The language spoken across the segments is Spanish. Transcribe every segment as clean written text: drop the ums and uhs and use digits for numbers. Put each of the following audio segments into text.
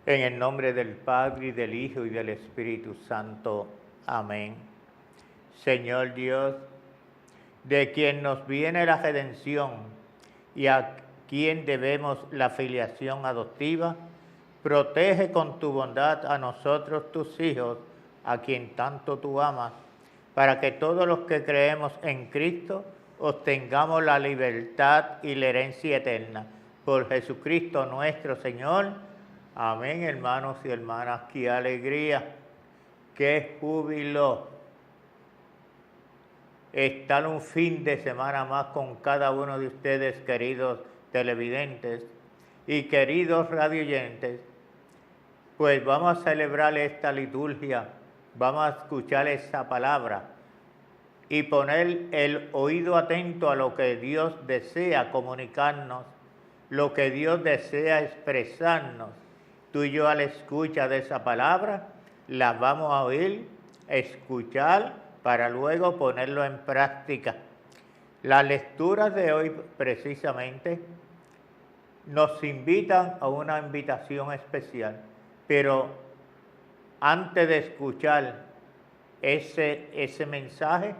En el nombre del Padre, y del Hijo, y del Espíritu Santo. Amén. Señor Dios, de quien nos viene la redención y a quien debemos la filiación adoptiva, protege con tu bondad a nosotros, tus hijos, a quien tanto tú amas, para que todos los que creemos en Cristo obtengamos la libertad y la herencia eterna. Por Jesucristo nuestro Señor. Amén, hermanos y hermanas, qué alegría, qué júbilo estar un fin de semana más con cada uno de ustedes, queridos televidentes y queridos radioyentes. Pues vamos a celebrar esta liturgia, vamos a escuchar esa palabra y poner el oído atento a lo que Dios desea comunicarnos, lo que Dios desea expresarnos. Tú y yo, al escuchar de esa palabra, la vamos a oír, escuchar, para luego ponerlo en práctica. Las lecturas de hoy precisamente nos invitan a una invitación especial, pero antes de escuchar ese mensaje,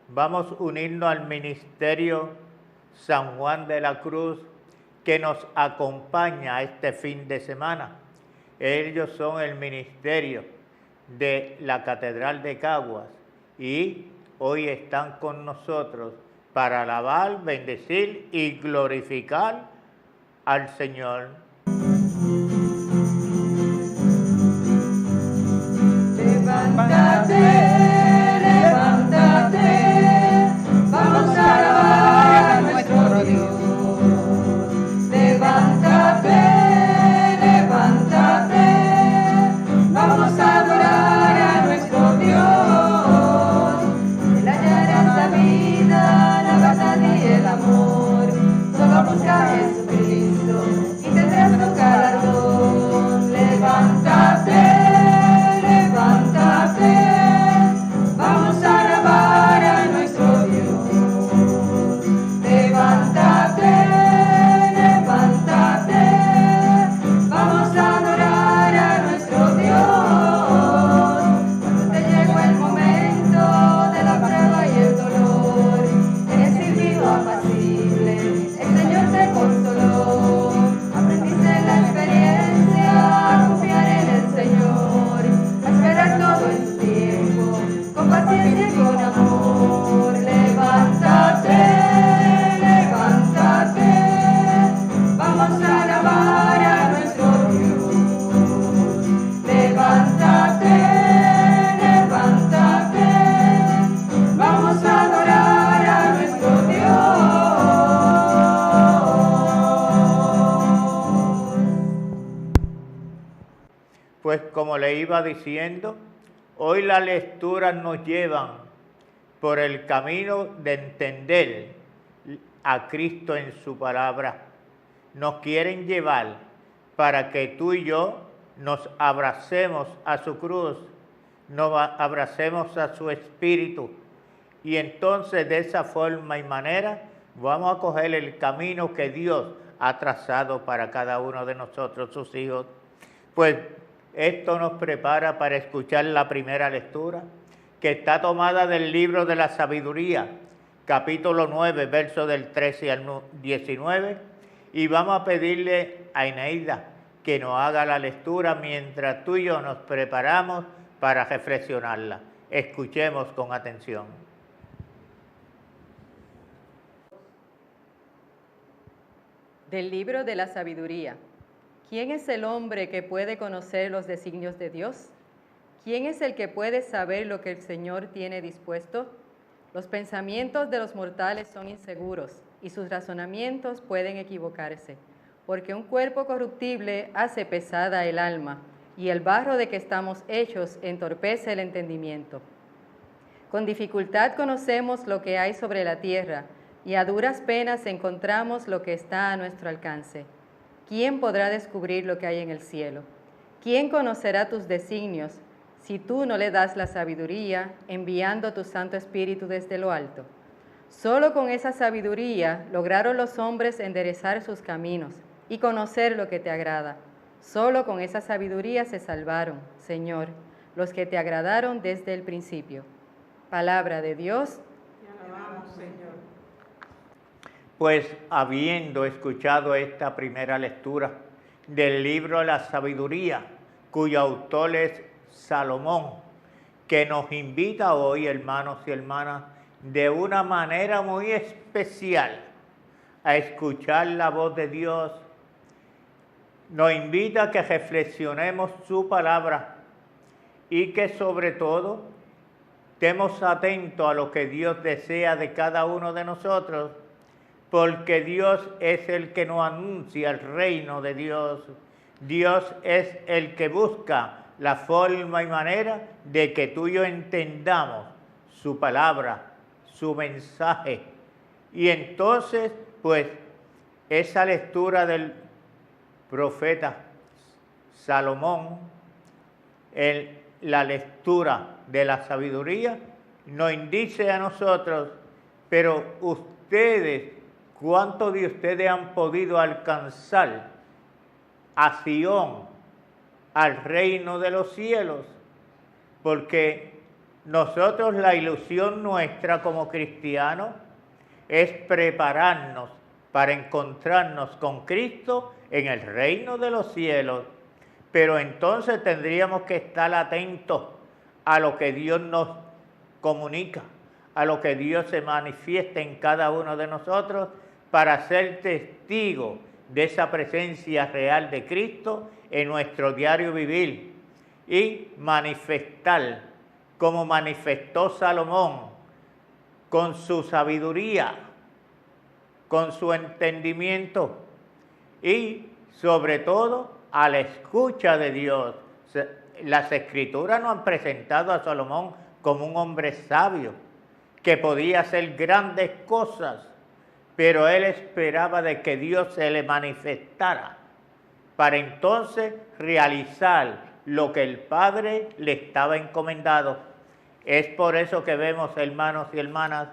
vamos a unirnos al ministerio San Juan de la Cruz, que nos acompaña este fin de semana. Ellos son el ministerio de la Catedral de Caguas y hoy están con nosotros para alabar, bendecir y glorificar al Señor. Levántate, levántate, vamos a alabar a nuestro Dios. Levántate, levántate, vamos a adorar a nuestro Dios. Él hallarás la vida, la verdad y el amor. Solo busca a Jesucristo y tendrás tu galardón. Levántate, levántate, vamos a alabar a nuestro Dios. Levántate, levántate, vamos a adorar a nuestro Dios. Cuando te llegó el momento de la prueba y el dolor, eres silbido apacible, el Señor te consoló. Aprendiste la experiencia a confiar en el Señor, a esperar todo en su tiempo, con paciencia y con amor. Levántate, levántate, vamos a alabar a nuestro Dios. Levántate, levántate, vamos a adorar a nuestro Dios. Pues como le iba diciendo, hoy las lecturas nos llevan por el camino de entender a Cristo en su palabra. Nos quieren llevar para que tú y yo nos abracemos a su cruz, nos abracemos a su espíritu, y entonces de esa forma y manera vamos a coger el camino que Dios ha trazado para cada uno de nosotros, sus hijos. Pues esto nos prepara para escuchar la primera lectura, que está tomada del libro de la sabiduría, capítulo 9, versos del 13 al 19, y vamos a pedirle a Eneida que nos haga la lectura mientras tú y yo nos preparamos para reflexionarla. Escuchemos con atención. Del libro de la sabiduría. ¿Quién es el hombre que puede conocer los designios de Dios? ¿Quién es el que puede saber lo que el Señor tiene dispuesto? Los pensamientos de los mortales son inseguros y sus razonamientos pueden equivocarse, porque un cuerpo corruptible hace pesada el alma y el barro de que estamos hechos entorpece el entendimiento. Con dificultad conocemos lo que hay sobre la tierra y a duras penas encontramos lo que está a nuestro alcance. ¿Quién podrá descubrir lo que hay en el cielo? ¿Quién conocerá tus designios si tú no le das la sabiduría, enviando tu Santo Espíritu desde lo alto? Solo con esa sabiduría lograron los hombres enderezar sus caminos y conocer lo que te agrada. Solo con esa sabiduría se salvaron, Señor, los que te agradaron desde el principio. Palabra de Dios. Te alabamos, Señor. Pues habiendo escuchado esta primera lectura del libro La Sabiduría, cuyo autor es Salomón, que nos invita hoy, hermanos y hermanas, de una manera muy especial a escuchar la voz de Dios, nos invita a que reflexionemos su palabra y que sobre todo estemos atentos a lo que Dios desea de cada uno de nosotros, porque Dios es el que nos anuncia el reino de Dios. Dios es el que busca la forma y manera de que tú y yo entendamos su palabra, su mensaje. Y entonces, pues, esa lectura del profeta Salomón, la lectura de la sabiduría, nos dice a nosotros, pero ustedes, ¿cuántos de ustedes han podido alcanzar a Sion, al reino de los cielos? Porque nosotros, la ilusión nuestra como cristianos es prepararnos para encontrarnos con Cristo en el reino de los cielos. Pero entonces tendríamos que estar atentos a lo que Dios nos comunica, a lo que Dios se manifiesta en cada uno de nosotros para ser testigos de esa presencia real de Cristo en nuestro diario vivir y manifestar, como manifestó Salomón, con su sabiduría, con su entendimiento y sobre todo a la escucha de Dios. Las Escrituras nos han presentado a Salomón como un hombre sabio que podía hacer grandes cosas, pero él esperaba de que Dios se le manifestara para entonces realizar lo que el Padre le estaba encomendado. Es por eso que vemos, hermanos y hermanas,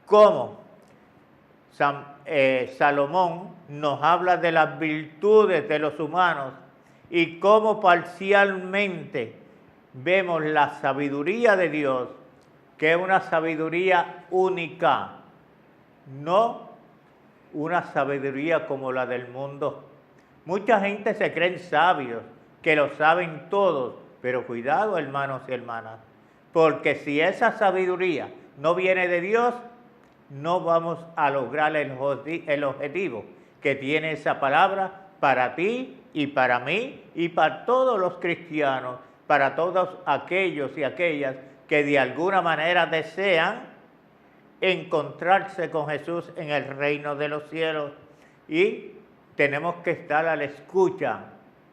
cómo Salomón nos habla de las virtudes de los humanos y cómo parcialmente vemos la sabiduría de Dios, que es una sabiduría única, no una sabiduría como la del mundo. Mucha gente se creen sabios, que lo saben todos, pero cuidado, hermanos y hermanas, porque si esa sabiduría no viene de Dios, no vamos a lograr el objetivo que tiene esa palabra para ti y para mí y para todos los cristianos, para todos aquellos y aquellas que de alguna manera desean encontrarse con Jesús en el reino de los cielos. Y tenemos que estar a la escucha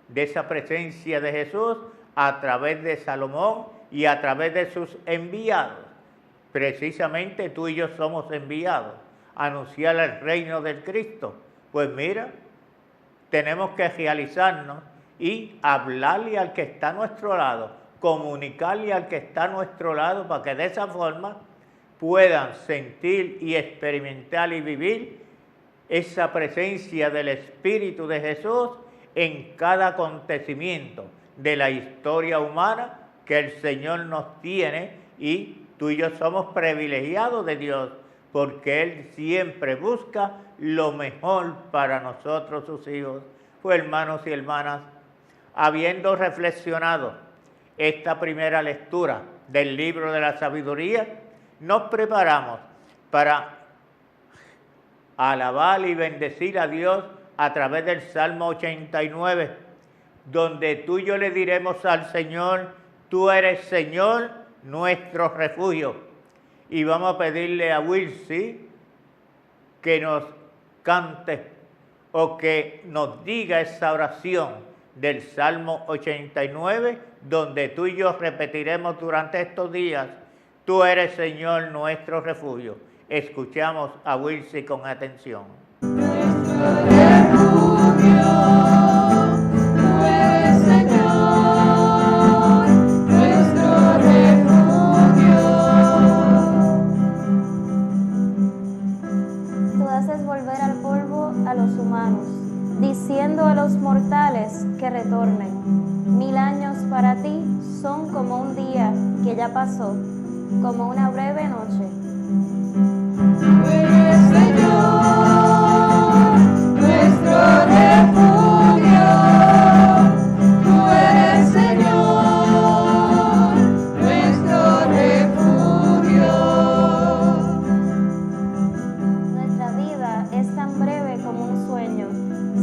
de esa presencia de Jesús a través de Salomón y a través de sus enviados. Precisamente tú y yo somos enviados a anunciar el reino del Cristo. Pues mira, tenemos que realizarnos y hablarle al que está a nuestro lado, comunicarle al que está a nuestro lado para que de esa forma puedan sentir y experimentar y vivir esa presencia del Espíritu de Jesús en cada acontecimiento de la historia humana que el Señor nos tiene, y tú y yo somos privilegiados de Dios porque Él siempre busca lo mejor para nosotros, sus hijos. Pues hermanos y hermanas, habiendo reflexionado esta primera lectura del libro de la sabiduría, nos preparamos para alabar y bendecir a Dios a través del Salmo 89, donde tú y yo le diremos al Señor: tú eres, Señor, nuestro refugio. Y vamos a pedirle a Wilsi que nos cante o que nos diga esa oración del Salmo 89, donde tú y yo repetiremos durante estos días: tú eres, Señor, nuestro refugio. Escuchamos a Wilsi con atención. Nuestro refugio, tú eres, Señor, nuestro refugio. Tú haces volver al polvo a los humanos, diciendo a los mortales que que retornen. 1000 años para ti son como un día que ya pasó, como una breve noche. Tú eres, Señor, nuestro refugio. Tú eres, Señor, nuestro refugio. Nuestra vida es tan breve como un sueño,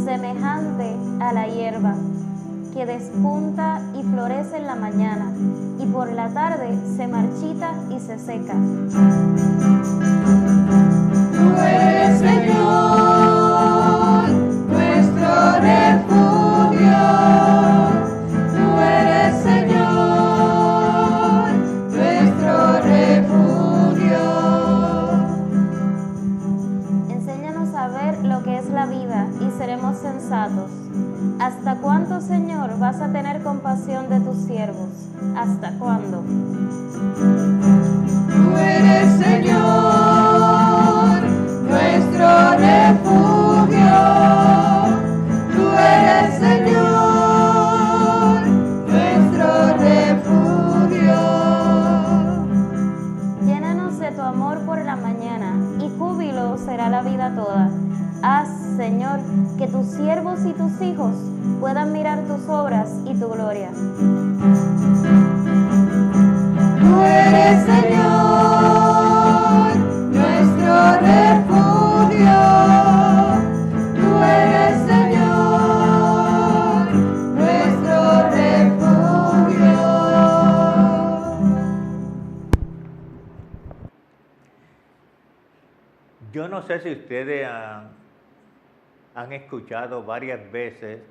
semejante a la hierba, que despunta y florece en la mañana, y por la tarde se marchita y se seca. Tú eres, Señor, nuestro refugio. Tú eres, Señor, nuestro refugio. Enséñanos a ver lo que es la vida y seremos sensatos. ¿Hasta cuándo, Señor, vas a tener compasión de tus siervos? ¿Hasta cuándo? Tú eres, Señor, nuestro refugio. Tú eres, Señor, nuestro refugio. Llénanos de tu amor por la mañana, y júbilo será la vida toda. Haz, Señor, que tus siervos y tus hijos puedan mirar tus obras y tu gloria. Tú eres, Señor, nuestro refugio. Tú eres, Señor, nuestro refugio. Yo no sé si ustedes han escuchado varias veces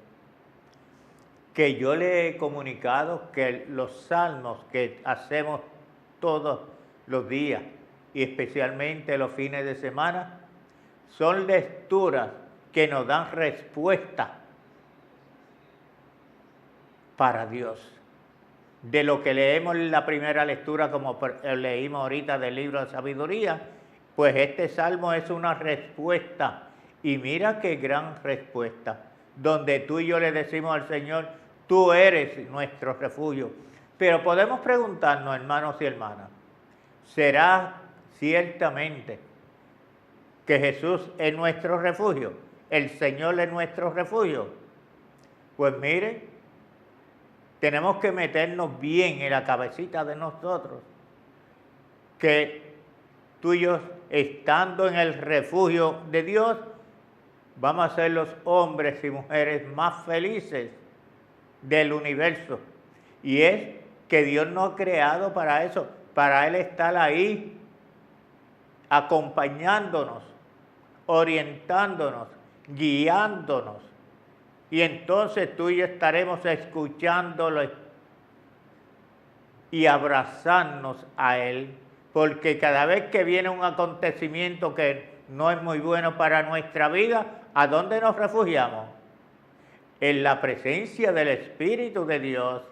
que yo le he comunicado que los salmos que hacemos todos los días y especialmente los fines de semana son lecturas que nos dan respuesta para Dios. De lo que leemos en la primera lectura, como leímos ahorita del libro de sabiduría, pues este salmo es una respuesta. Y mira qué gran respuesta, donde tú y yo le decimos al Señor, tú eres nuestro refugio. Pero podemos preguntarnos, hermanos y hermanas, ¿será ciertamente que Jesús es nuestro refugio? ¿El Señor es nuestro refugio? Pues mire, tenemos que meternos bien en la cabecita de nosotros, que tú y yo, estando en el refugio de Dios, vamos a ser los hombres y mujeres más felices del universo. Y es que Dios nos ha creado para eso, para Él estar ahí, acompañándonos, orientándonos, guiándonos. Y entonces tú y yo estaremos escuchándolo y abrazarnos a Él, porque cada vez que viene un acontecimiento que no es muy bueno para nuestra vida, ¿a dónde nos refugiamos? En la presencia del Espíritu de Dios,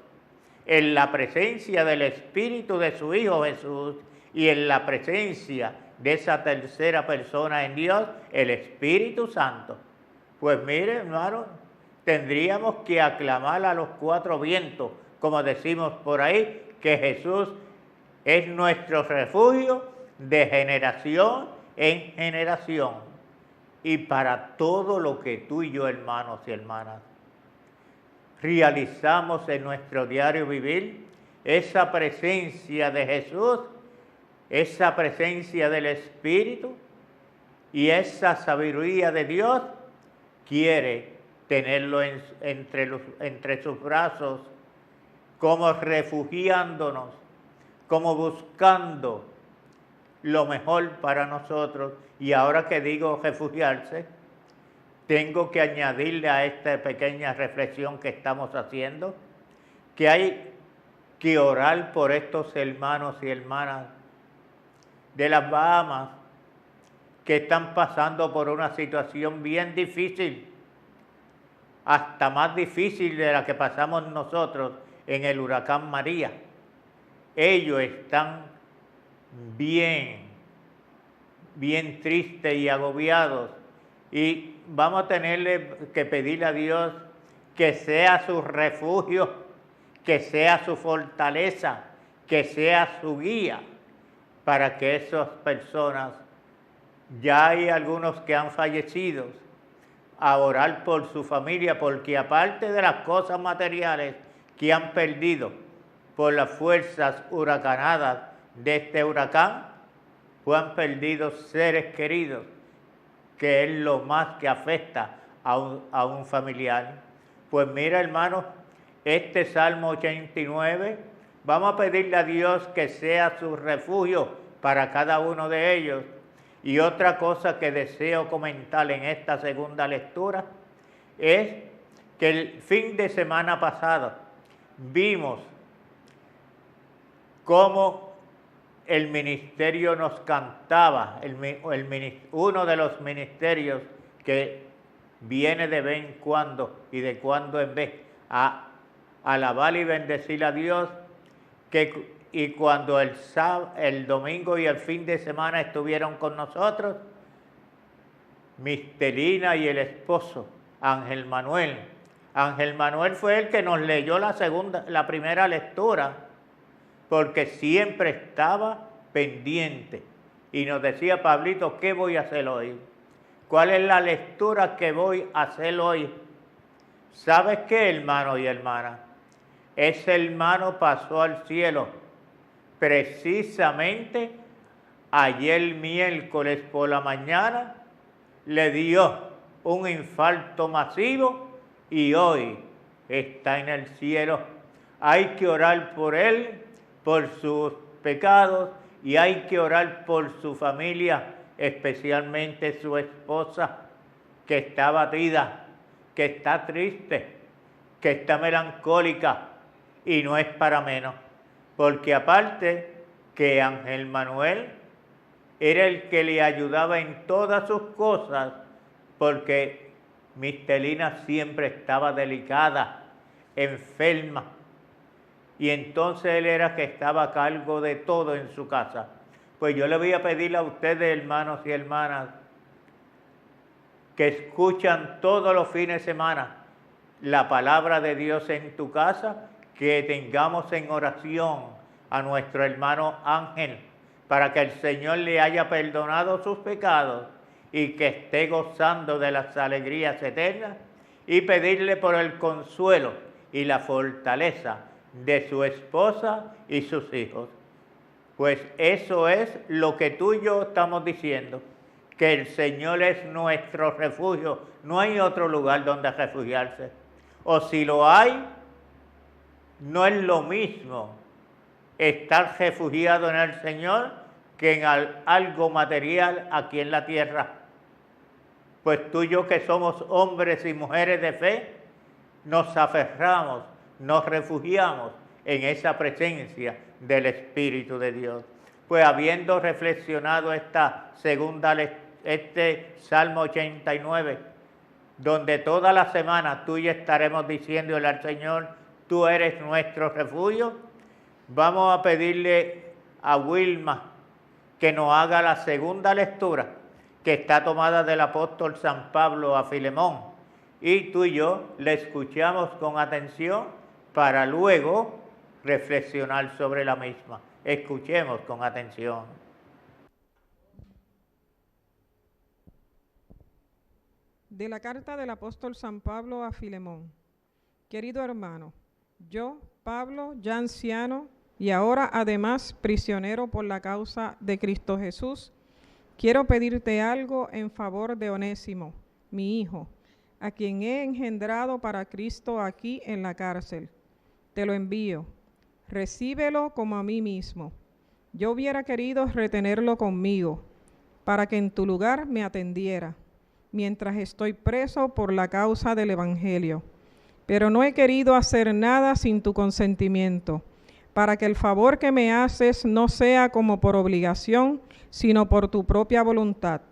en la presencia del Espíritu de su Hijo Jesús y en la presencia de esa tercera persona en Dios, el Espíritu Santo. Pues mire, hermano, tendríamos que aclamar a los cuatro vientos, como decimos por ahí, que Jesús es nuestro refugio de generación en generación. Y para todo lo que tú y yo, hermanos y hermanas, realizamos en nuestro diario vivir, esa presencia de Jesús, esa presencia del Espíritu y esa sabiduría de Dios, quiere tenerlo entre sus brazos, como refugiándonos, como buscando lo mejor para nosotros. Y ahora que digo refugiarse, tengo que añadirle a esta pequeña reflexión que estamos haciendo, que hay que orar por estos hermanos y hermanas de las Bahamas que están pasando por una situación bien difícil, hasta más difícil de la que pasamos nosotros en el huracán María. Ellos están bien tristes y agobiados, y vamos a tenerle que pedirle a Dios que sea su refugio, que sea su fortaleza, que sea su guía, para que esas personas, ya hay algunos que han fallecido, a orar por su familia, porque aparte de las cosas materiales que han perdido por las fuerzas huracanadas de este huracán, pues han perdido seres queridos, que es lo más que afecta a un familiar. Pues mira, hermanos, este Salmo 89, vamos a pedirle a Dios que sea su refugio para cada uno de ellos. Y otra cosa que deseo comentar en esta segunda lectura es que el fin de semana pasado vimos cómo el ministerio nos cantaba, uno de los ministerios que viene de vez en cuando y de cuando en vez a alabar y bendecir a Dios, y cuando el domingo y el fin de semana estuvieron con nosotros, Mistelina y el esposo, Ángel Manuel. Ángel Manuel fue el que nos leyó la primera lectura, porque siempre estaba pendiente y nos decía: Pablito, ¿qué voy a hacer hoy? ¿Cuál es la lectura que voy a hacer hoy? ¿Sabes qué, hermano y hermana? Ese hermano pasó al cielo precisamente ayer miércoles por la mañana, le dio un infarto masivo y hoy está en el cielo. Hay que orar por él, por sus pecados, y hay que orar por su familia, especialmente su esposa, que está abatida, que está triste, que está melancólica, y no es para menos, porque aparte que Ángel Manuel era el que le ayudaba en todas sus cosas, porque Mistelina siempre estaba delicada, enferma, y entonces él era que estaba a cargo de todo en su casa. Pues yo le voy a pedir a ustedes, hermanos y hermanas, que escuchan todos los fines de semana la palabra de Dios en tu casa, que tengamos en oración a nuestro hermano Ángel, para que el Señor le haya perdonado sus pecados y que esté gozando de las alegrías eternas, y pedirle por el consuelo y la fortaleza de su esposa y sus hijos. Pues eso es lo que tú y yo estamos diciendo, que el Señor es nuestro refugio. No hay otro lugar donde refugiarse. O si lo hay, no es lo mismo estar refugiado en el Señor que en algo material aquí en la tierra. Pues tú y yo, que somos hombres y mujeres de fe, nos aferramos, nos refugiamos en esa presencia del Espíritu de Dios. Pues habiendo reflexionado este Salmo 89, donde toda la semana tú y yo estaremos diciéndole al Señor: tú eres nuestro refugio, vamos a pedirle a Wilma que nos haga la segunda lectura, que está tomada del apóstol San Pablo a Filemón, y tú y yo le escuchamos con atención para luego reflexionar sobre la misma. Escuchemos con atención. De la carta del apóstol San Pablo a Filemón. Querido hermano, yo, Pablo, ya anciano y ahora además prisionero por la causa de Cristo Jesús, quiero pedirte algo en favor de Onésimo, mi hijo, a quien he engendrado para Cristo aquí en la cárcel. Te lo envío. Recíbelo como a mí mismo. Yo hubiera querido retenerlo conmigo, para que en tu lugar me atendiera, mientras estoy preso por la causa del Evangelio. Pero no he querido hacer nada sin tu consentimiento, para que el favor que me haces no sea como por obligación, sino por tu propia voluntad.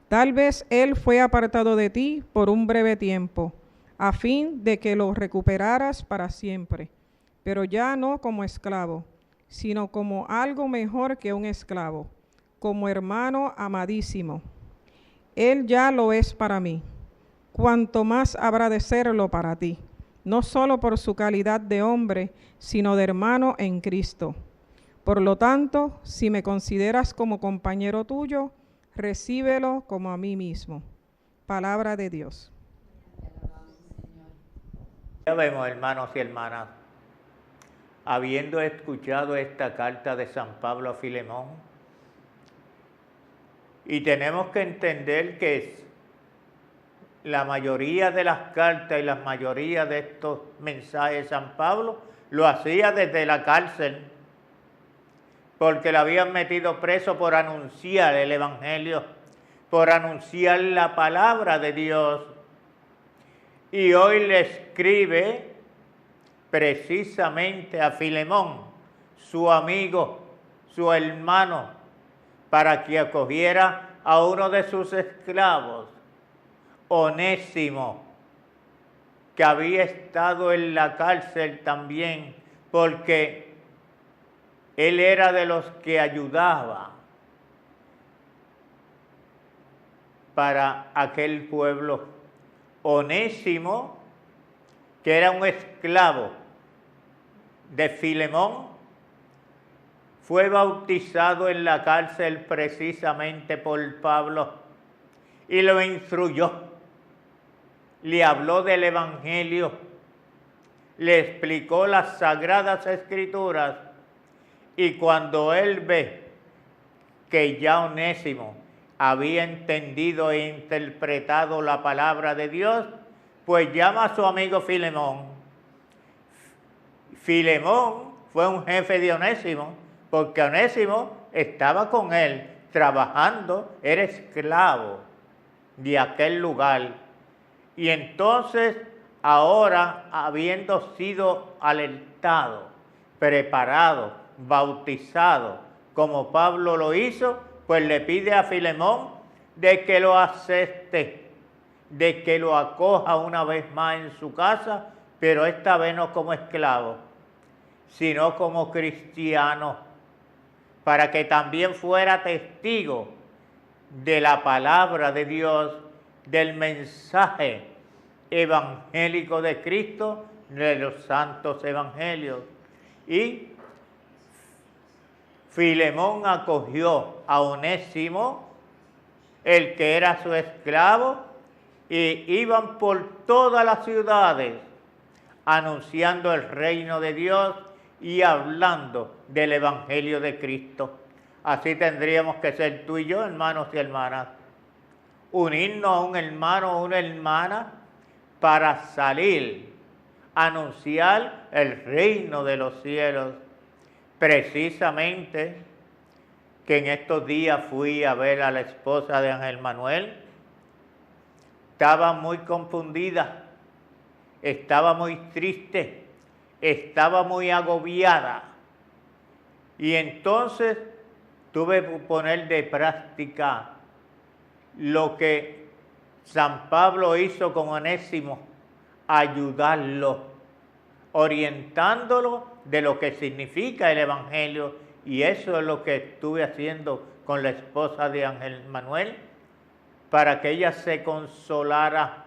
Tal vez él fue apartado de ti por un breve tiempo, a fin de que lo recuperaras para siempre, pero ya no como esclavo, sino como algo mejor que un esclavo, como hermano amadísimo. Él ya lo es para mí. cuanto más habrá de serlo para ti, no solo por su calidad de hombre, sino de hermano en Cristo. Por lo tanto, si me consideras como compañero tuyo, recíbelo como a mí mismo. Palabra de Dios. Ya vemos, hermanos y hermanas, habiendo escuchado esta carta de San Pablo a Filemón, y tenemos que entender que la mayoría de las cartas y la mayoría de estos mensajes de San Pablo lo hacía desde la cárcel, porque le habían metido preso por anunciar el Evangelio, por anunciar la palabra de Dios. Y hoy le escribe precisamente a Filemón, su amigo, su hermano, para que acogiera a uno de sus esclavos, Onésimo, que había estado en la cárcel también, porque él era de los que ayudaba para aquel pueblo. Onésimo, que era un esclavo de Filemón, fue bautizado en la cárcel precisamente por Pablo y lo instruyó. Le habló del Evangelio, le explicó las Sagradas Escrituras, y cuando él ve que ya Onésimo había entendido e interpretado la palabra de Dios, pues llama a su amigo Filemón. Filemón fue un jefe de Onésimo, porque Onésimo estaba con él trabajando, era esclavo de aquel lugar. Y entonces, ahora, habiendo sido alertado, preparado, bautizado, como Pablo lo hizo, pues le pide a Filemón de que lo acepte, de que lo acoja una vez más en su casa, pero esta vez no como esclavo, sino como cristiano, para que también fuera testigo de la palabra de Dios, del mensaje evangélico de Cristo, de los santos evangelios. Y Filemón acogió a Onésimo, el que era su esclavo, y iban por todas las ciudades anunciando el reino de Dios y hablando del Evangelio de Cristo. Así tendríamos que ser tú y yo, hermanos y hermanas. Unirnos a un hermano o una hermana para salir a anunciar el reino de los cielos. Precisamente que en estos días fui a ver a la esposa de Ángel Manuel. Estaba muy confundida, estaba muy triste, estaba muy agobiada. Y entonces tuve que poner de práctica lo que San Pablo hizo con Onésimo, ayudarlo, orientándolo de lo que significa el Evangelio. Y eso es lo que estuve haciendo con la esposa de Ángel Manuel, para que ella se consolara,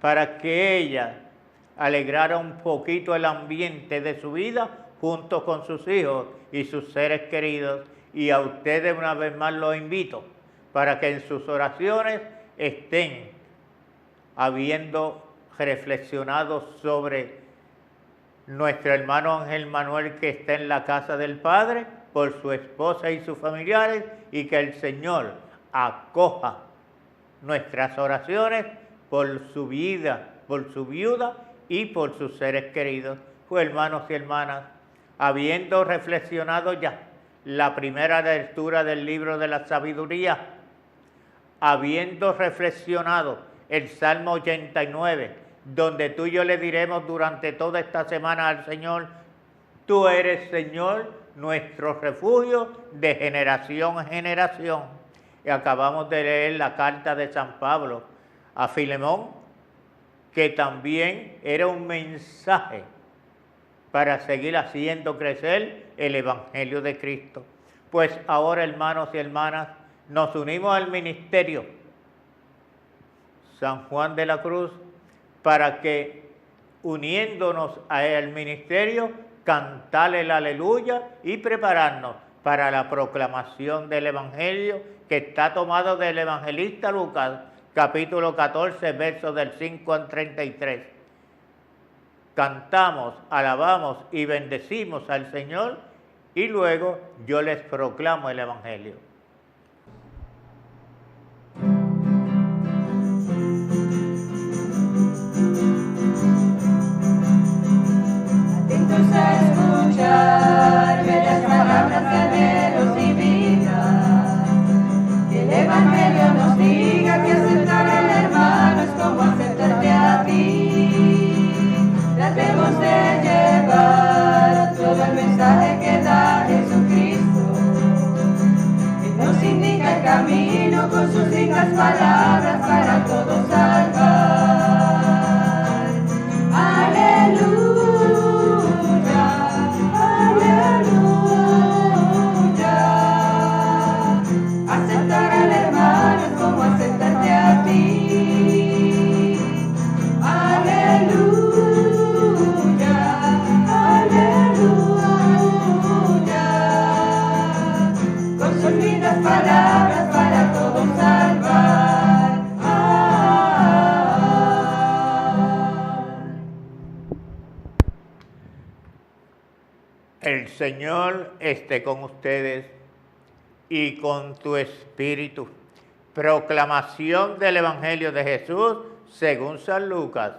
para que ella alegrara un poquito el ambiente de su vida junto con sus hijos y sus seres queridos. Y a ustedes una vez más los invito para que en sus oraciones estén habiendo reflexionado sobre nuestro hermano Ángel Manuel, que está en la casa del Padre, por su esposa y sus familiares, y que el Señor acoja nuestras oraciones por su vida, por su viuda y por sus seres queridos. Pues, hermanos y hermanas, habiendo reflexionado ya la primera lectura del libro de la sabiduría, habiendo reflexionado el Salmo 89, donde tú y yo le diremos durante toda esta semana al Señor: tú eres, Señor, nuestro refugio de generación en generación. Y acabamos de leer la carta de San Pablo a Filemón, que también era un mensaje para seguir haciendo crecer el Evangelio de Cristo. Pues ahora, hermanos y hermanas, nos unimos al ministerio San Juan de la Cruz, para que, uniéndonos al ministerio, cantar el aleluya y prepararnos para la proclamación del Evangelio, que está tomado del evangelista Lucas, capítulo 14, versos del 5 al 33. Cantamos, alabamos y bendecimos al Señor, y luego yo les proclamo el Evangelio. Atentos a escuchar bellas palabras de anhelos y vida, que el Evangelio nos diga que aceptar al hermano es como aceptarte a ti. Tratemos de llevar todo el mensaje que da Jesucristo, que nos indica el camino con sus ricas palabras para todos salvar. Aleluya, aleluya. Aceptar al hermano es como aceptarte a ti. Aleluya, aleluya. Con sus lindas palabras para todos salvar. El Señor esté con ustedes y con tu espíritu. Proclamación del Evangelio de Jesús según San Lucas.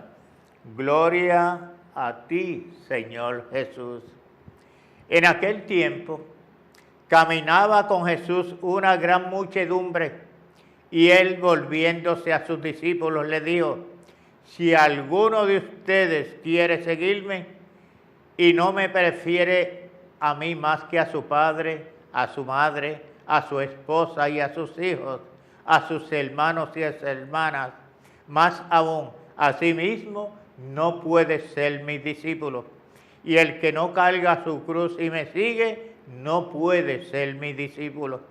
Gloria a ti, Señor Jesús. En aquel tiempo caminaba con Jesús una gran muchedumbre, y él, volviéndose a sus discípulos, les dijo: si alguno de ustedes quiere seguirme y no me prefiere a mí más que a su padre, a su madre, a su esposa y a sus hijos, a sus hermanos y a sus hermanas, más aún a sí mismo, no puede ser mi discípulo. Y el que no carga su cruz y me sigue, no puede ser mi discípulo.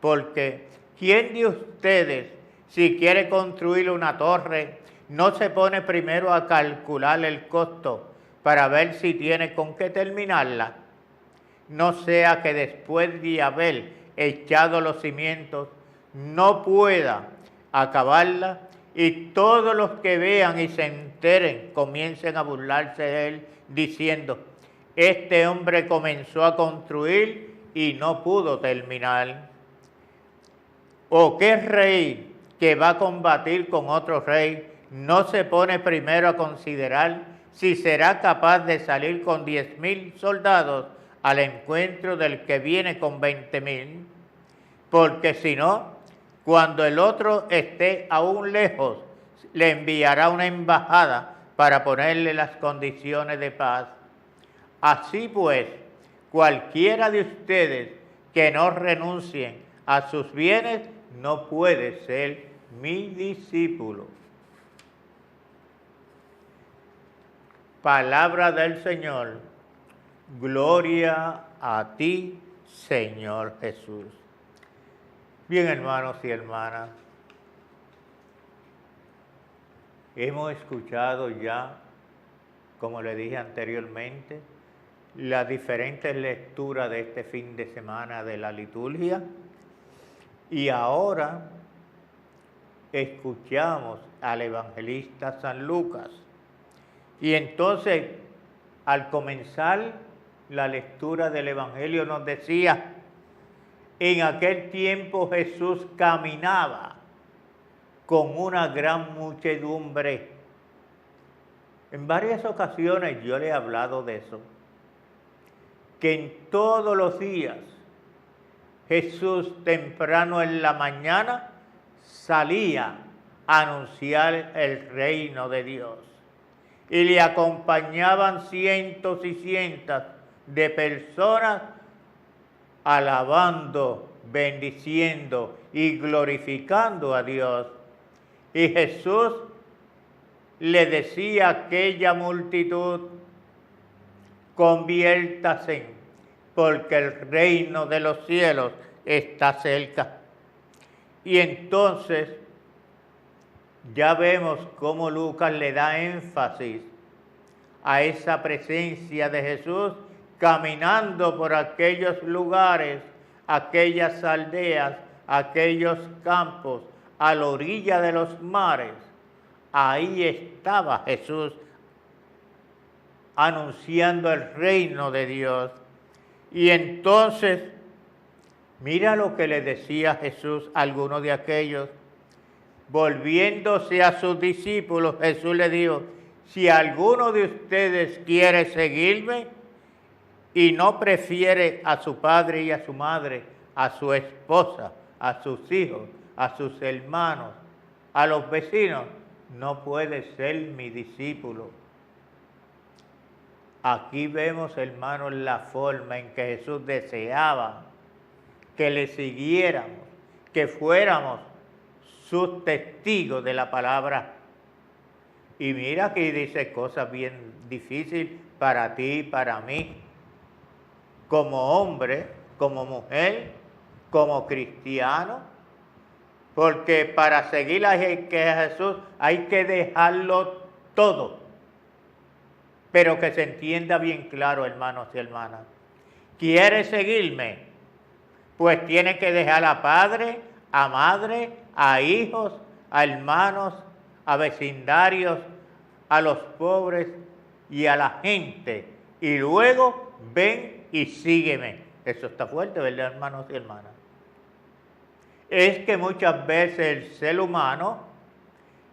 Porque ¿quién de ustedes, si quiere construir una torre, no se pone primero a calcular el costo para ver si tiene con qué terminarla? No sea que después de haber echado los cimientos no pueda acabarla, y todos los que vean y se enteren comiencen a burlarse de él, diciendo: este hombre comenzó a construir y no pudo terminar. ¿O qué rey que va a combatir con otro rey no se pone primero a considerar si será capaz de salir con 10,000 soldados al encuentro del que viene con 20,000? Porque si no, cuando el otro esté aún lejos, le enviará una embajada para ponerle las condiciones de paz. Así pues, cualquiera de ustedes que no renuncien a sus bienes no puede ser mi discípulo. Palabra del Señor. Gloria a ti, Señor Jesús. Bien, hermanos y hermanas, hemos escuchado ya, como le dije anteriormente, las diferentes lecturas de este fin de semana de la liturgia, y ahora escuchamos al evangelista San Lucas. Y entonces, al comenzar la lectura del Evangelio, nos decía: en aquel tiempo Jesús caminaba con una gran muchedumbre. En varias ocasiones yo le he hablado de eso, que en todos los días Jesús temprano en la mañana salía a anunciar el reino de Dios, y le acompañaban cientos y cientos de personas alabando, bendiciendo y glorificando a Dios. Y Jesús le decía a aquella multitud: conviértase, porque el reino de los cielos está cerca. Y entonces ya vemos cómo Lucas le da énfasis a esa presencia de Jesús caminando por aquellos lugares, aquellas aldeas, aquellos campos, a la orilla de los mares. Ahí estaba Jesús anunciando el reino de Dios. Y entonces, mira lo que le decía Jesús a algunos de aquellos. Volviéndose a sus discípulos, Jesús le dijo: si alguno de ustedes quiere seguirme y no prefiere a su padre y a su madre, a su esposa, a sus hijos, a sus hermanos, a los vecinos, no puede ser mi discípulo. Aquí vemos, hermanos, la forma en que Jesús deseaba que le siguiéramos, que fuéramos sus testigos de la palabra. Y mira aquí dice cosas bien difíciles para ti y para mí, como hombre, como mujer, como cristiano, porque para seguir a Jesús hay que dejarlo todo. Pero que se entienda bien claro, hermanos y hermanas. ¿Quiere seguirme? Pues tiene que dejar a padre, a madre, a hijos, a hermanos, a vecindarios, a los pobres y a la gente. Y luego ven y sígueme. Eso está fuerte, ¿verdad, hermanos y hermanas? Es que muchas veces el ser humano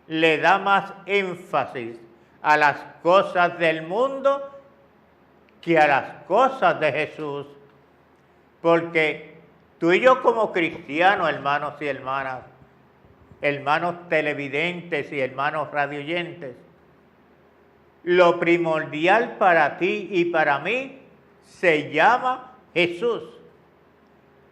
le da más énfasis a las cosas del mundo que a las cosas de Jesús. Porque tú y yo como cristianos, hermanos y hermanas, hermanos televidentes y hermanos radioyentes, lo primordial para ti y para mí se llama Jesús.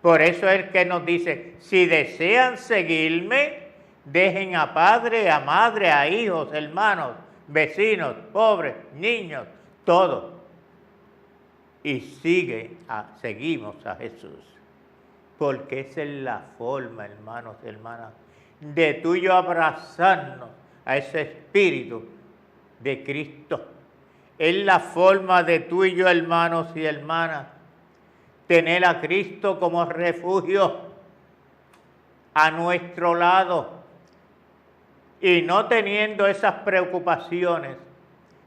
Por eso es que nos dice: si desean seguirme, dejen a padre, a madre, a hijos, hermanos, vecinos, pobres, niños, todos. Y seguimos a Jesús. Porque esa es la forma, hermanos y hermanas, de tú y yo abrazarnos a ese Espíritu de Cristo. Es la forma de tú y yo, hermanos y hermanas, tener a Cristo como refugio a nuestro lado y no teniendo esas preocupaciones,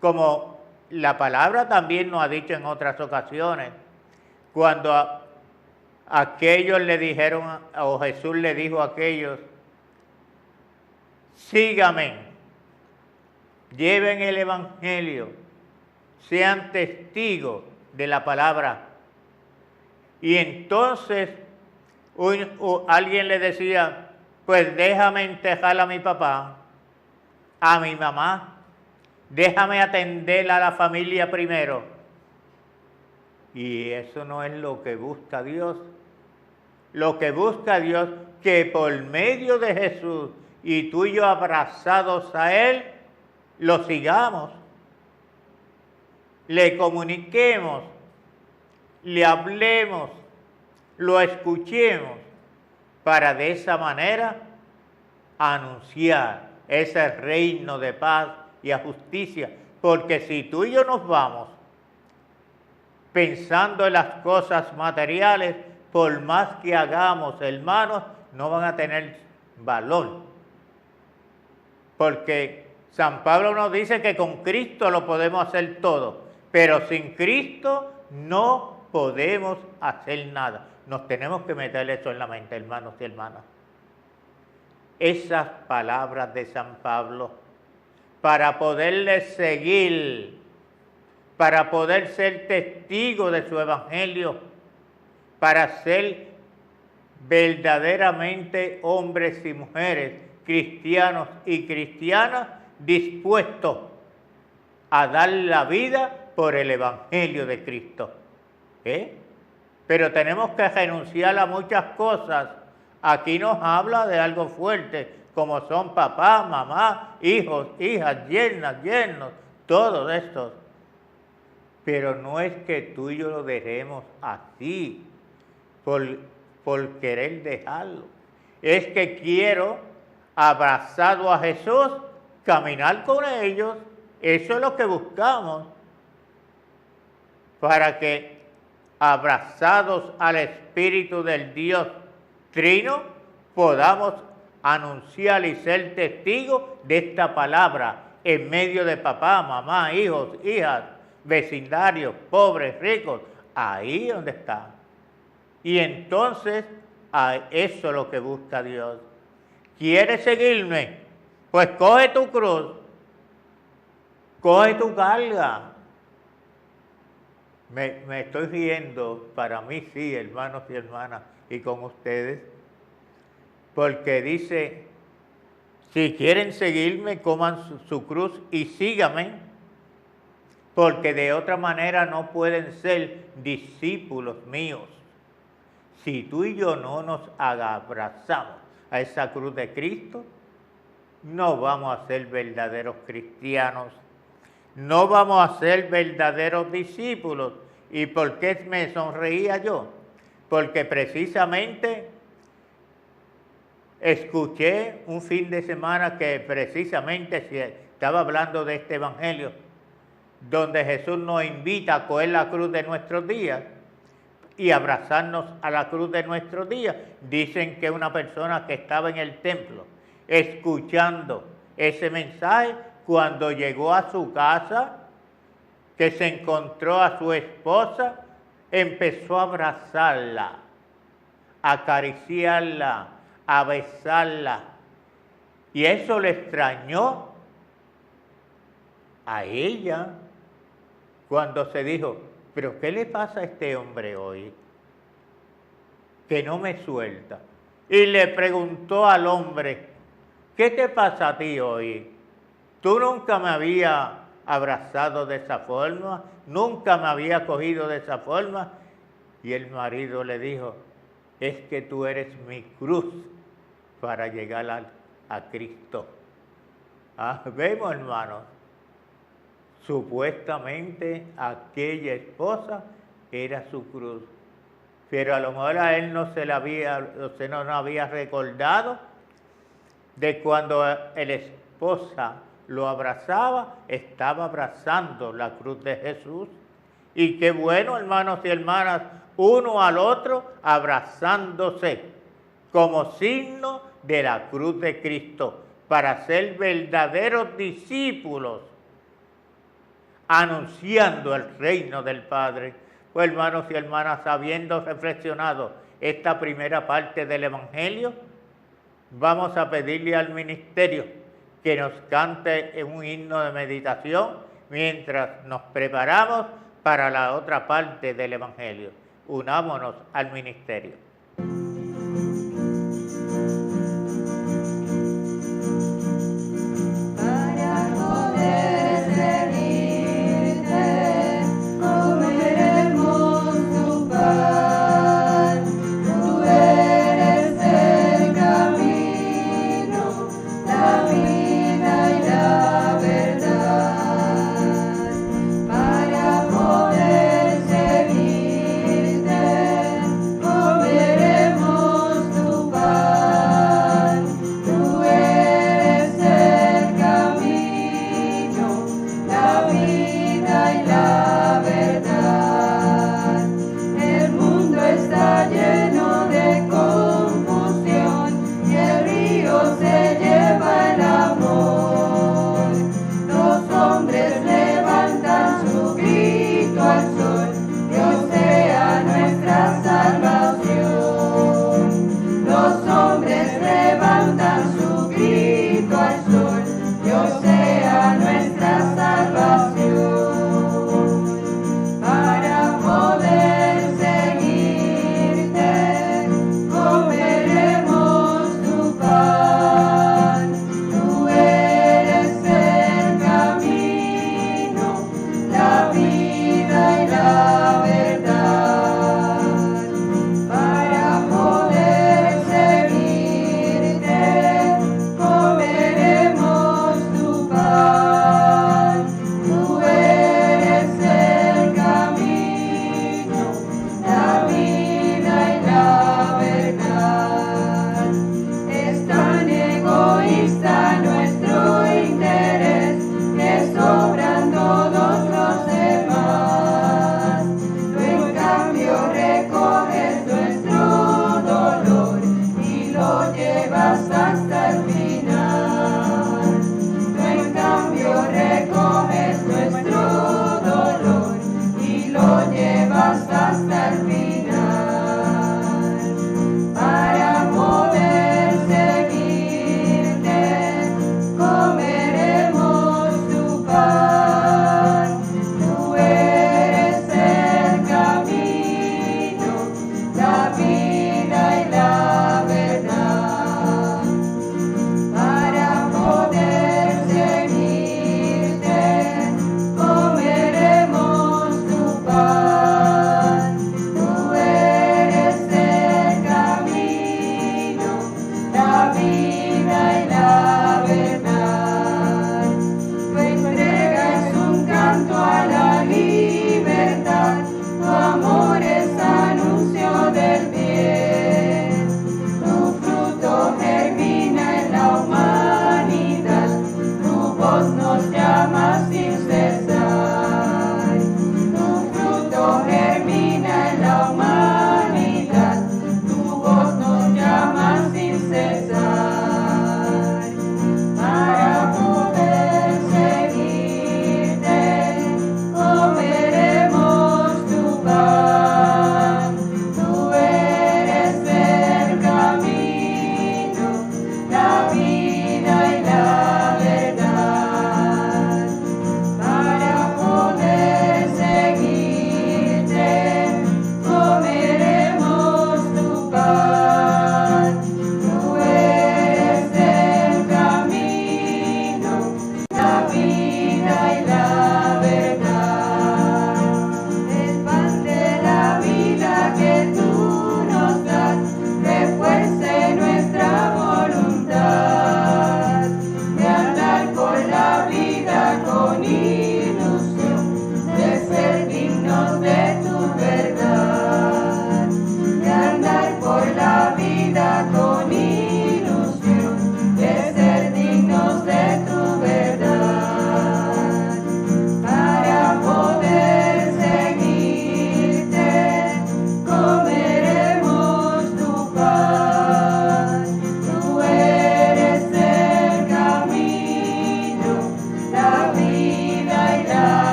como la palabra también nos ha dicho en otras ocasiones, cuando aquellos le dijeron, o Jesús le dijo a aquellos: sígame, lleven el evangelio, sean testigos de la palabra. Y entonces alguien le decía: pues déjame enterrar a mi papá, a mi mamá, déjame atender a la familia primero. Y eso no es lo que busca Dios. Lo que busca Dios, que por medio de Jesús y tú y yo abrazados a Él, lo sigamos, le comuniquemos, le hablemos, lo escuchemos, para de esa manera anunciar ese reino de paz y justicia. Porque si tú y yo nos vamos pensando en las cosas materiales, por más que hagamos, hermanos, no van a tener valor. Porque San Pablo nos dice que con Cristo lo podemos hacer todo, pero sin Cristo no podemos hacer nada. Nos tenemos que meter eso en la mente, hermanos y hermanas. Esas palabras de San Pablo, para poderle seguir, para poder ser testigo de su evangelio, para ser verdaderamente hombres y mujeres, cristianos y cristianas, dispuestos a dar la vida por el evangelio de Cristo. Pero tenemos que renunciar a muchas cosas. Aquí nos habla de algo fuerte, como son papá, mamá, hijos, hijas, yernas, yernos, todos estos. Pero no es que tú y yo lo dejemos así, por querer dejarlo. Es que quiero abrazado a Jesús, caminar con ellos. Eso es lo que buscamos, para que abrazados al Espíritu del Dios Trino, podamos anunciar y ser testigos de esta palabra en medio de papá, mamá, hijos, hijas, vecindarios, pobres, ricos, ahí donde está. Y entonces, eso es lo que busca Dios. ¿Quieres seguirme? Pues coge tu cruz, coge tu carga. Me estoy riendo, para mí sí, hermanos y hermanas, y con ustedes, porque dice, si quieren seguirme, coman su cruz y síganme, porque de otra manera no pueden ser discípulos míos. Si tú y yo no nos abrazamos a esa cruz de Cristo, no vamos a ser verdaderos cristianos, no vamos a ser verdaderos discípulos. ¿Y por qué me sonreía yo? Porque precisamente escuché un fin de semana que precisamente se estaba hablando de este evangelio, donde Jesús nos invita a coger la cruz de nuestros días y abrazarnos a la cruz de nuestros días. Dicen que una persona que estaba en el templo escuchando ese mensaje, cuando llegó a su casa, que se encontró a su esposa, empezó a abrazarla, a acariciarla, a besarla. Y eso le extrañó a ella cuando se dijo, pero ¿qué le pasa a este hombre hoy? Que no me suelta. Y le preguntó al hombre, ¿qué te pasa a ti hoy? Tú nunca me habías abrazado de esa forma, nunca me habías cogido de esa forma. Y el marido le dijo, es que tú eres mi cruz para llegar a Cristo. Vemos, hermanos, supuestamente aquella esposa era su cruz, pero a lo mejor a él no se no había recordado de cuando la esposa lo abrazaba, estaba abrazando la cruz de Jesús. Y qué bueno, hermanos y hermanas, uno al otro abrazándose como signo de la cruz de Cristo, para ser verdaderos discípulos, anunciando el reino del Padre. Pues, hermanos y hermanas, habiendo reflexionado esta primera parte del Evangelio, vamos a pedirle al ministerio que nos cante un himno de meditación mientras nos preparamos para la otra parte del Evangelio. Unámonos al ministerio. Para poder seguirte, comer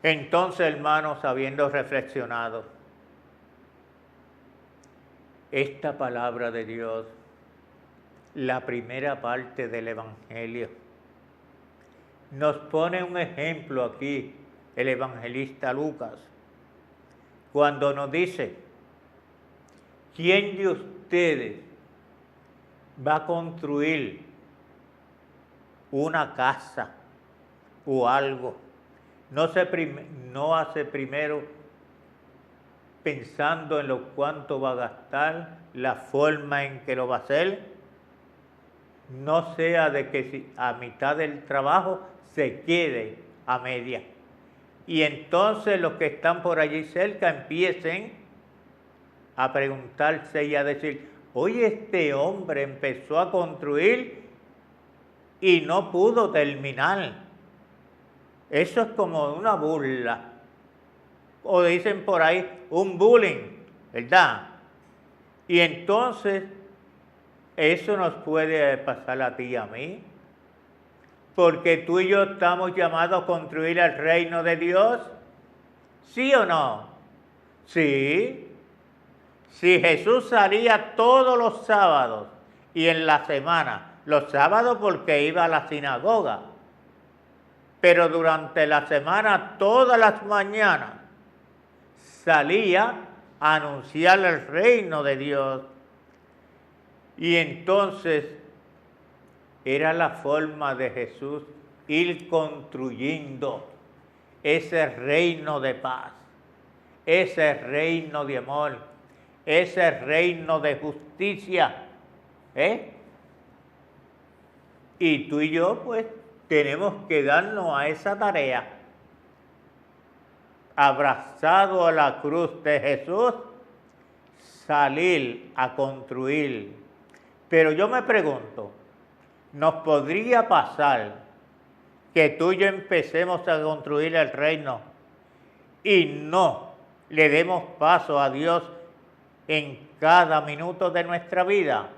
Entonces, hermanos, habiendo reflexionado, esta palabra de Dios, la primera parte del Evangelio, nos pone un ejemplo aquí el evangelista Lucas, cuando nos dice: ¿quién de ustedes va a construir una casa o algo? No hace primero pensando en lo cuánto va a gastar, la forma en que lo va a hacer. No sea de que si a mitad del trabajo se quede a media. Y entonces los que están por allí cerca empiecen a preguntarse y a decir: oye, este hombre empezó a construir y no pudo terminar. Eso es como una burla. O dicen por ahí, un bullying, ¿verdad? Y entonces, eso nos puede pasar a ti y a mí. Porque tú y yo estamos llamados a construir el reino de Dios. ¿Sí o no? Sí. Si Jesús salía todos los sábados y en la semana, los sábados porque iba a la sinagoga, pero durante la semana, todas las mañanas, salía a anunciar el reino de Dios. Y entonces era la forma de Jesús ir construyendo ese reino de paz, ese reino de amor, ese reino de justicia. Y tú y yo, pues, tenemos que darnos a esa tarea. Abrazado a la cruz de Jesús, salir a construir. Pero yo me pregunto, ¿nos podría pasar que tú y yo empecemos a construir el reino y no le demos paso a Dios en cada minuto de nuestra vida,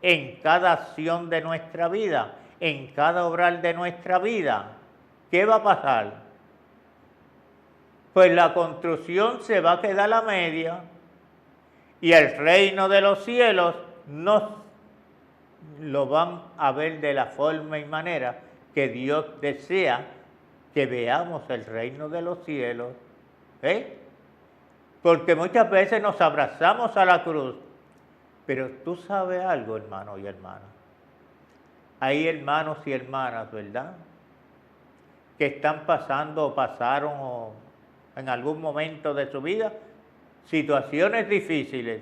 en cada acción de nuestra vida, en cada obrar de nuestra vida? ¿Qué va a pasar? Pues la construcción se va a quedar a media y el reino de los cielos no lo van a ver de la forma y manera que Dios desea que veamos el reino de los cielos. Porque muchas veces nos abrazamos a la cruz, pero tú sabes algo, hermano y hermana. Hay hermanos y hermanas, ¿verdad?, que están pasando o pasaron en algún momento de su vida situaciones difíciles.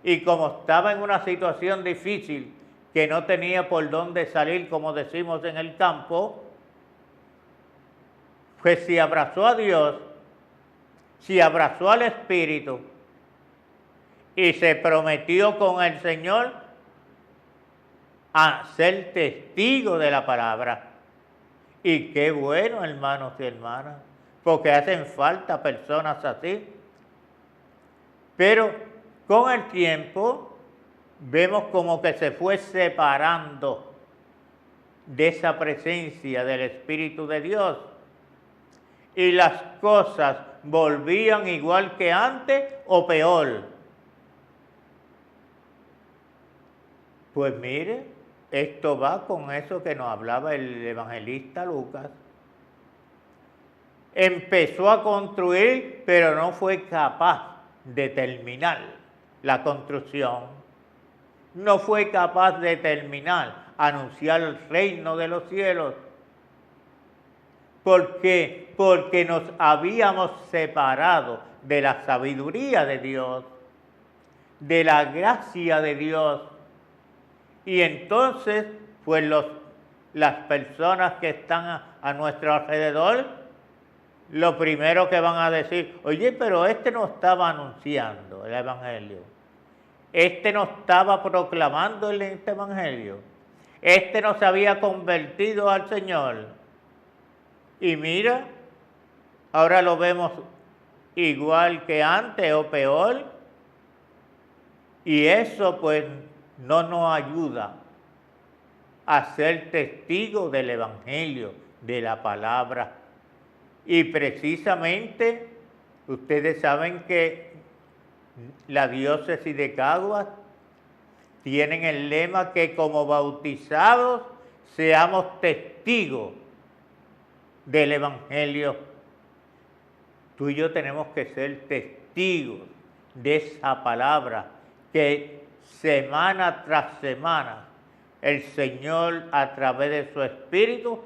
Y como estaba en una situación difícil, que no tenía por dónde salir, como decimos en el campo, pues si abrazó a Dios, si abrazó al Espíritu y se prometió con el Señor a ser testigo de la palabra. Y qué bueno, hermanos y hermanas, porque hacen falta personas así. Pero con el tiempo vemos como que se fue separando de esa presencia del Espíritu de Dios. Y las cosas volvían igual que antes o peor. Pues mire, esto va con eso que nos hablaba el evangelista Lucas. Empezó a construir, pero no fue capaz de terminar la construcción. No fue capaz de terminar, anunciar el reino de los cielos. ¿Por qué? Porque nos habíamos separado de la sabiduría de Dios, de la gracia de Dios. Y entonces, pues las personas que están a nuestro alrededor, lo primero que van a decir: oye, pero este no estaba anunciando el evangelio, este no estaba proclamando este evangelio, este no se había convertido al Señor. Y mira, ahora lo vemos igual que antes o peor. Y eso pues no nos ayuda a ser testigos del evangelio, de la palabra. Y precisamente ustedes saben que la diócesis de Caguas tienen el lema que como bautizados seamos testigos del Evangelio. Tú y yo tenemos que ser testigos de esa palabra que semana tras semana el Señor a través de su Espíritu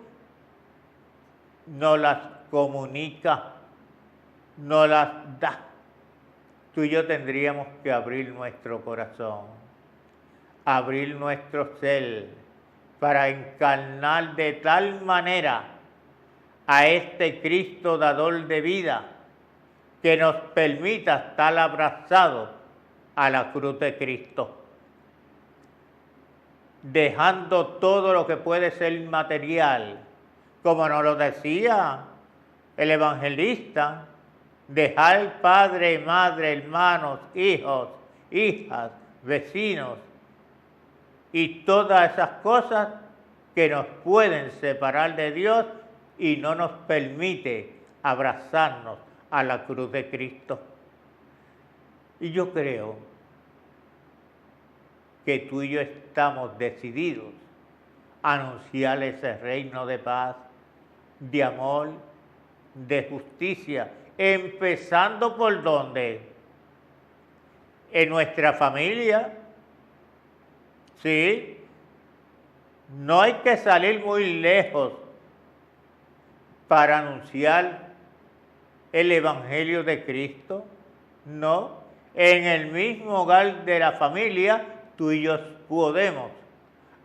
nos las comunica, nos las da. Tú y yo tendríamos que abrir nuestro corazón, abrir nuestro ser para encarnar de tal manera a este Cristo dador de vida que nos permita estar abrazados a la cruz de Cristo, dejando todo lo que puede ser material, como nos lo decía el evangelista, dejar padre, madre, hermanos, hijos, hijas, vecinos y todas esas cosas que nos pueden separar de Dios y no nos permite abrazarnos a la cruz de Cristo. Y yo creo que tú y yo estamos decididos a anunciar ese reino de paz, de amor, de justicia, empezando por ¿dónde? En nuestra familia. Sí, no hay que salir muy lejos para anunciar el Evangelio de Cristo. No, en el mismo hogar de la familia, tú y yo podemos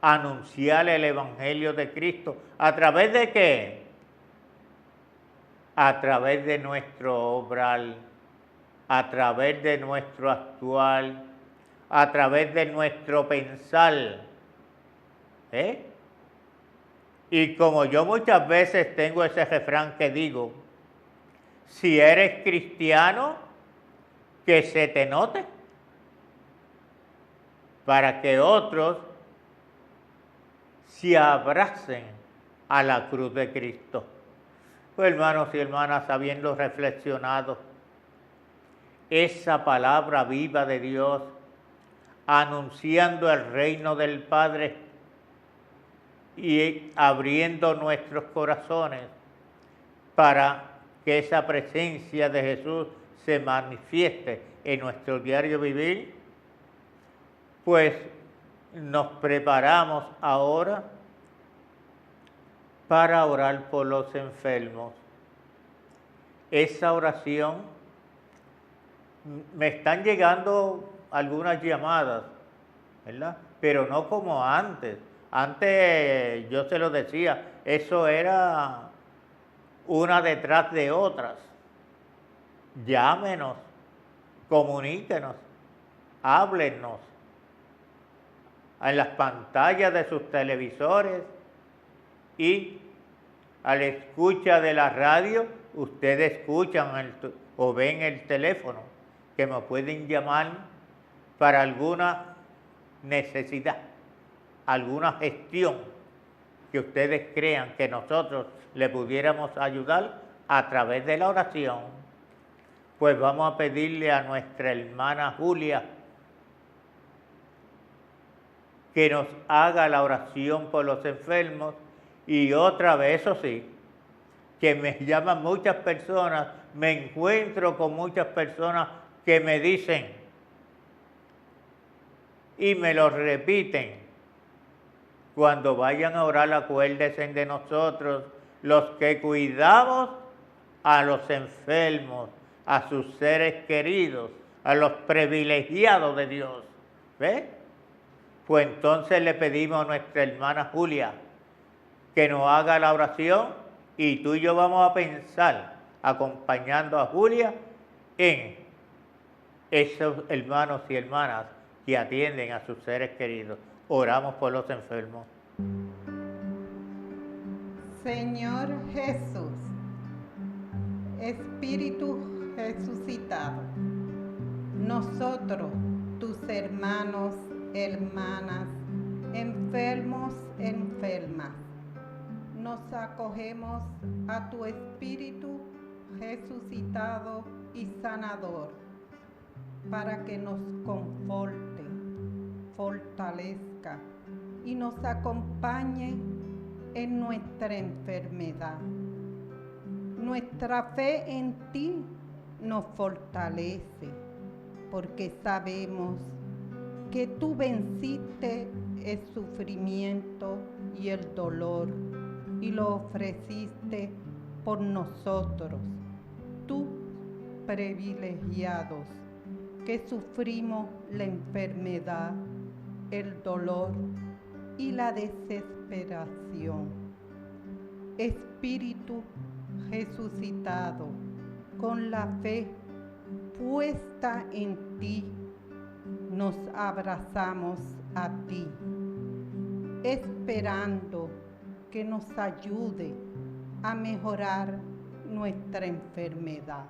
anunciar el Evangelio de Cristo. ¿A través de qué? A través de nuestro obrar, a través de nuestro actuar, a través de nuestro pensar. Y como yo muchas veces tengo ese refrán que digo, si eres cristiano, que se te note, para que otros se abracen a la cruz de Cristo. Pues hermanos y hermanas, habiendo reflexionado esa palabra viva de Dios, anunciando el reino del Padre y abriendo nuestros corazones para que esa presencia de Jesús se manifieste en nuestro diario vivir, pues nos preparamos ahora para orar por los enfermos. Esa oración, me están llegando algunas llamadas, ¿verdad? Pero no como antes. Antes, yo se lo decía, eso era una detrás de otras. Llámenos, comuníquenos, háblenos. En las pantallas de sus televisores y a la escucha de la radio, ustedes escuchan o ven el teléfono que me pueden llamar para alguna necesidad, alguna gestión que ustedes crean que nosotros le pudiéramos ayudar a través de la oración. Pues vamos a pedirle a nuestra hermana Julia que nos haga la oración por los enfermos. Y otra vez, eso sí, que me llaman muchas personas, me encuentro con muchas personas que me dicen y me lo repiten: cuando vayan a orar, acuérdense de nosotros, los que cuidamos a los enfermos, a sus seres queridos, a los privilegiados de Dios. ¿Ves? Pues entonces le pedimos a nuestra hermana Julia que nos haga la oración y tú y yo vamos a pensar, acompañando a Julia, en esos hermanos y hermanas que atienden a sus seres queridos. Oramos por los enfermos. Señor Jesús, Espíritu resucitado, nosotros, tus hermanos, hermanas, enfermos, enfermas, nos acogemos a tu Espíritu resucitado y sanador, para que nos conforte, fortalezca y nos acompañe en nuestra enfermedad. Nuestra fe en ti nos fortalece, porque sabemos que tú venciste el sufrimiento y el dolor y lo ofreciste por nosotros, tú privilegiados, que sufrimos la enfermedad, el dolor y la desesperación. Espíritu resucitado, con la fe puesta en ti, nos abrazamos a ti, esperando que nos ayude a mejorar nuestra enfermedad.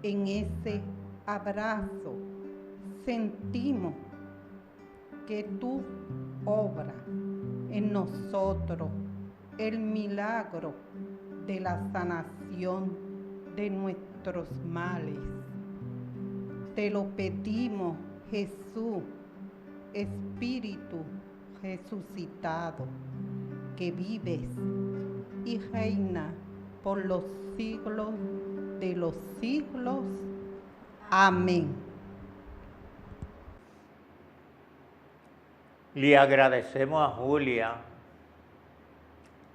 En ese abrazo sentimos que tú obras en nosotros el milagro de la sanación de nuestros males. Te lo pedimos, Jesús, Espíritu resucitado, que vives y reina por los siglos de los siglos. Amén. Le agradecemos a Julia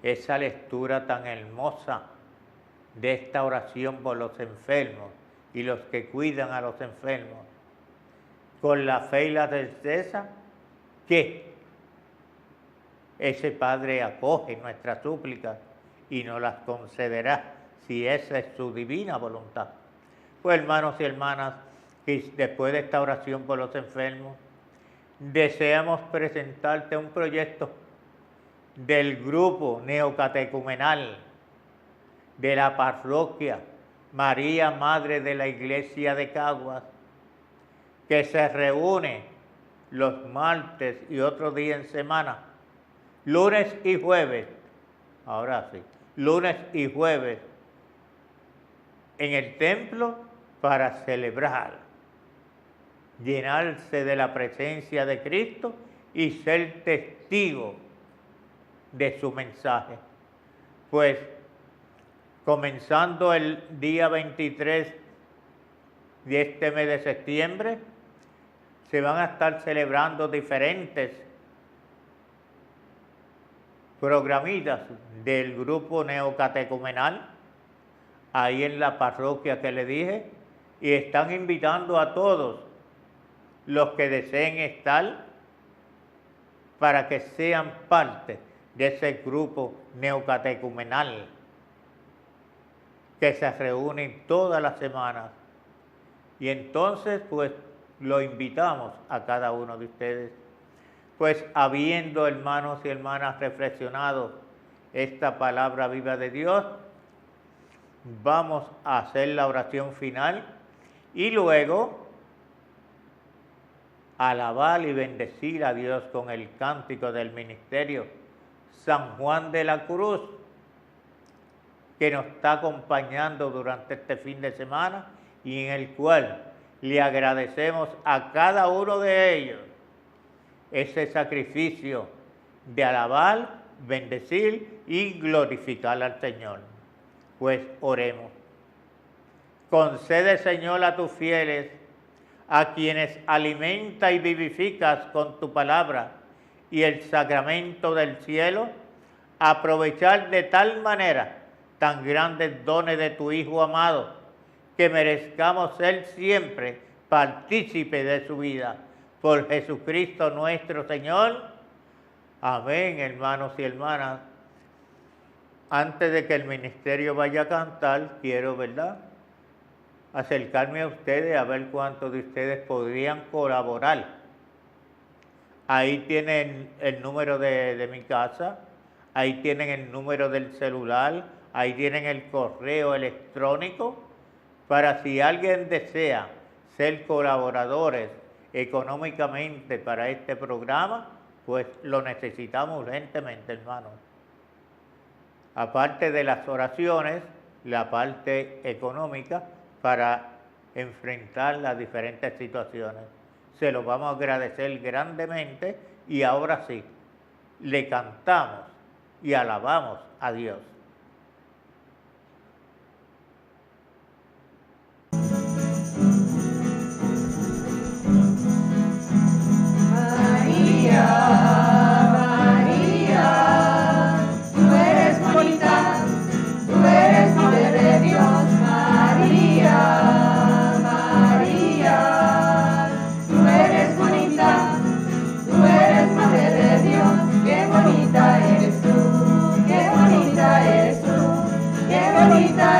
esa lectura tan hermosa de esta oración por los enfermos y los que cuidan a los enfermos, con la fe y la certeza que ese Padre acoge nuestras súplicas y nos las concederá si esa es su divina voluntad. Pues hermanos y hermanas, que después de esta oración por los enfermos, deseamos presentarte un proyecto del grupo neocatecumenal de la parroquia María Madre de la Iglesia de Caguas, que se reúne los martes y otros días en semana, lunes y jueves, ahora sí, lunes y jueves, en el templo para celebrar, llenarse de la presencia de Cristo y ser testigo de su mensaje. Pues comenzando el día 23 de este mes de septiembre, se van a estar celebrando diferentes programitas del grupo neocatecumenal ahí en la parroquia que le dije, y están invitando a todos los que deseen estar para que sean parte de ese grupo neocatecumenal que se reúne todas las semanas. Y entonces, pues, lo invitamos a cada uno de ustedes. Pues, habiendo, hermanos y hermanas, reflexionado esta palabra viva de Dios, vamos a hacer la oración final y luego alabar y bendecir a Dios con el cántico del ministerio San Juan de la Cruz, que nos está acompañando durante este fin de semana y en el cual le agradecemos a cada uno de ellos ese sacrificio de alabar, bendecir y glorificar al Señor. Pues oremos. Concede, Señor, a tus fieles, a quienes alimenta y vivificas con tu palabra y el sacramento del cielo, aprovechar de tal manera tan grandes dones de tu Hijo amado, que merezcamos ser siempre partícipes de su vida. Por Jesucristo nuestro Señor. Amén, hermanos y hermanas. Antes de que el ministerio vaya a cantar, quiero, ¿verdad?, acercarme a ustedes a ver cuántos de ustedes podrían colaborar. Ahí tienen el número de mi casa, ahí tienen el número del celular, ahí tienen el correo electrónico, para si alguien desea ser colaboradores económicamente para este programa, pues lo necesitamos urgentemente, hermanos. aparte de las oraciones, la parte económica para enfrentar las diferentes situaciones. Se lo vamos a agradecer grandemente y ahora sí, le cantamos y alabamos a Dios. Qué bonita